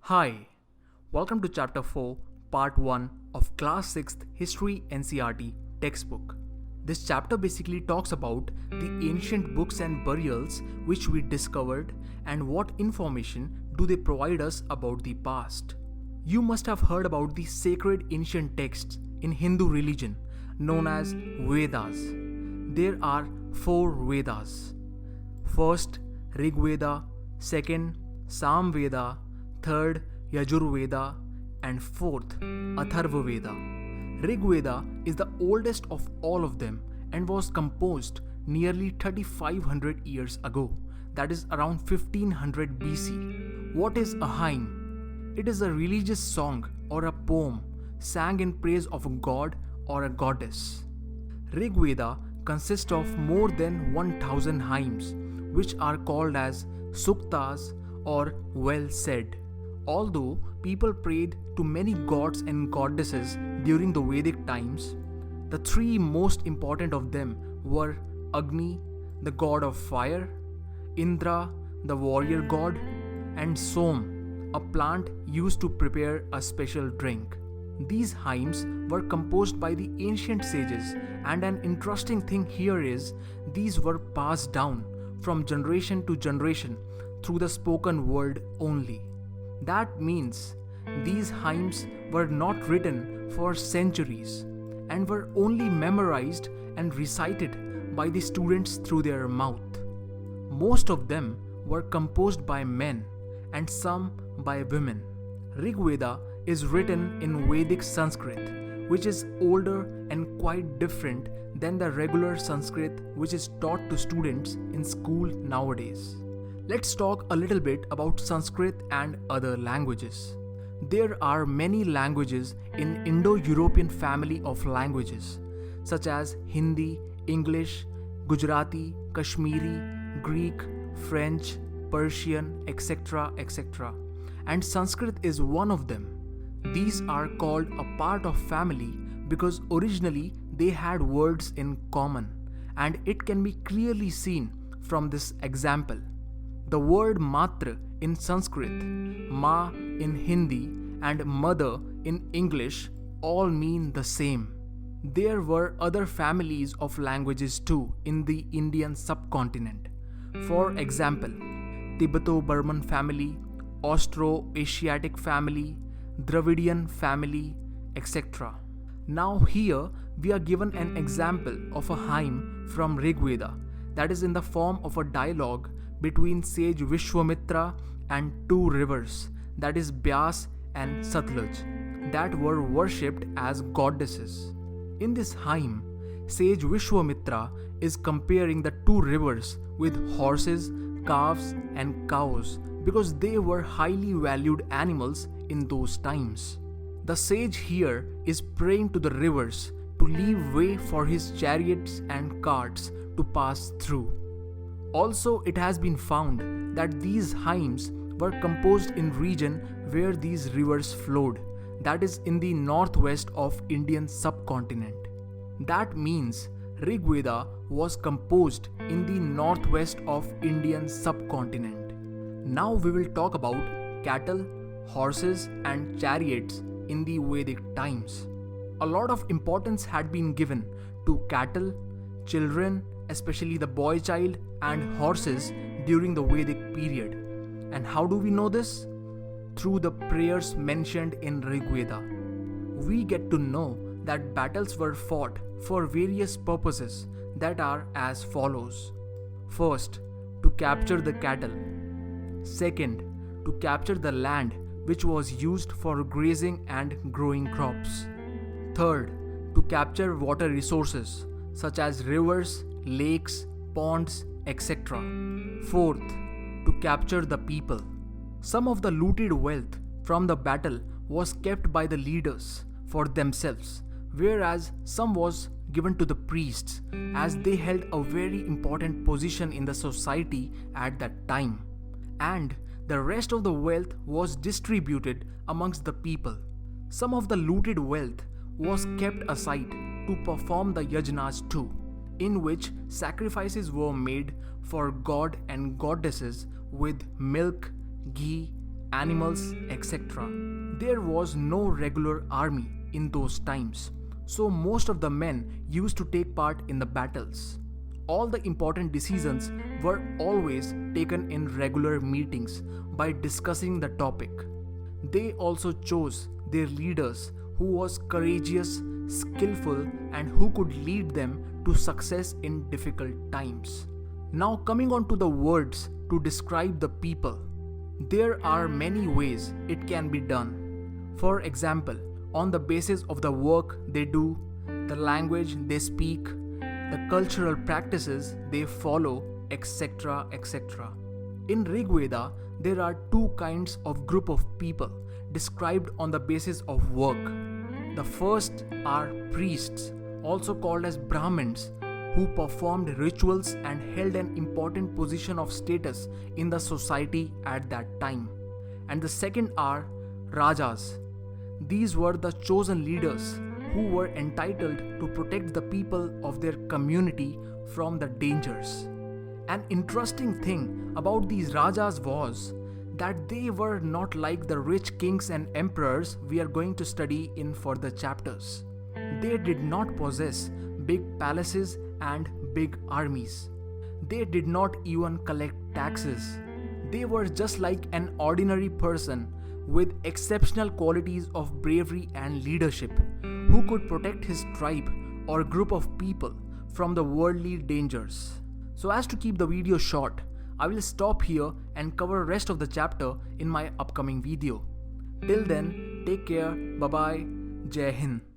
Hi, welcome to Chapter 4, Part 1 of Class 6th History NCERT textbook. This chapter basically talks about the ancient books and burials which we discovered and what information do they provide us about the past. You must have heard about the sacred ancient texts in Hindu religion known as Vedas. There are 4 Vedas. First, Rig Veda, second, Sam Veda, third, Yajur Veda, and fourth, Atharva Veda. Rig Veda is the oldest of all of them and was composed nearly 3500 years ago, that is around 1500 BC. What is a hymn? It is a religious song or a poem sang in praise of a god or a goddess. Rig Veda consists of more than 1000 hymns, which are called as suktas or well said. Although people prayed to many gods and goddesses during the Vedic times, the 3 most important of them were Agni, the god of fire, Indra, the warrior god, and Som, a plant used to prepare a special drink. These hymns were composed by the ancient sages, and an interesting thing here is these were passed down from generation to generation through the spoken word only. That means these hymns were not written for centuries and were only memorized and recited by the students through their mouth. Most of them were composed by men and some by women. Rig Veda is written in Vedic Sanskrit, which is older and quite different than the regular Sanskrit which is taught to students in school nowadays. Let's talk a little bit about Sanskrit and other languages. There are many languages in Indo-European family of languages such as Hindi, English, Gujarati, Kashmiri, Greek, French, Persian, etc. etc. And Sanskrit is one of them. These are called a part of family because originally they had words in common, and it can be clearly seen from this example. The word matra in Sanskrit, ma in Hindi, and mother in English all mean the same. There were other families of languages too in the Indian subcontinent. For example, Tibeto-Burman family, Austro-Asiatic family, Dravidian family, etc. Now here we are given an example of a hymn from Rig Veda that is in the form of a dialogue between sage Vishwamitra and 2 rivers, that is Byas and Satluj, that were worshipped as goddesses. In this hymn, sage Vishwamitra is comparing the 2 rivers with horses, calves and cows because they were highly valued animals in those times. The sage here is praying to the rivers to leave way for his chariots and carts to pass through. Also, it has been found that these hymns were composed in region where these rivers flowed, that is in the northwest of Indian subcontinent. That means Rig Veda was composed in the northwest of Indian subcontinent. Now we will talk about cattle, horses and chariots in the Vedic times. A lot of importance had been given to cattle, children, especially the boy child, and horses during the Vedic period. And how do we know this? Through the prayers mentioned in Rig Veda. We get to know that battles were fought for various purposes that are as follows. First, to capture the cattle. Second, to capture the land which was used for grazing and growing crops. Third, to capture water resources such as rivers, lakes, ponds, etc. Fourth, to capture the people. Some of the looted wealth from the battle was kept by the leaders for themselves, whereas some was given to the priests as they held a very important position in the society at that time. And the rest of the wealth was distributed amongst the people. Some of the looted wealth was kept aside to perform the yajnas too, in which sacrifices were made for god and goddesses with milk, ghee animals, etc. There was no regular army in those times, so most of the men used to take part in the battles. All the important decisions were always taken in regular meetings by discussing the topic. They also chose their leaders who was courageous, skillful, and who could lead them to success in difficult times. Now coming on to the words to describe the people. There are many ways it can be done. For example, on the basis of the work they do, the language they speak, the cultural practices they follow, etc. etc. In Rig Veda, there are two kinds of group of people described on the basis of work. The first are priests, also called as Brahmins, who performed rituals and held an important position of status in the society at that time. And the second are Rajas. These were the chosen leaders who were entitled to protect the people of their community from the dangers. An interesting thing about these Rajas was that they were not like the rich kings and emperors we are going to study in further chapters. They did not possess big palaces and big armies. They did not even collect taxes. They were just like an ordinary person with exceptional qualities of bravery and leadership who could protect his tribe or group of people from the worldly dangers. So as to keep the video short, I will stop here and cover rest of the chapter in my upcoming video. Till then, take care, bye bye, Jai Hind.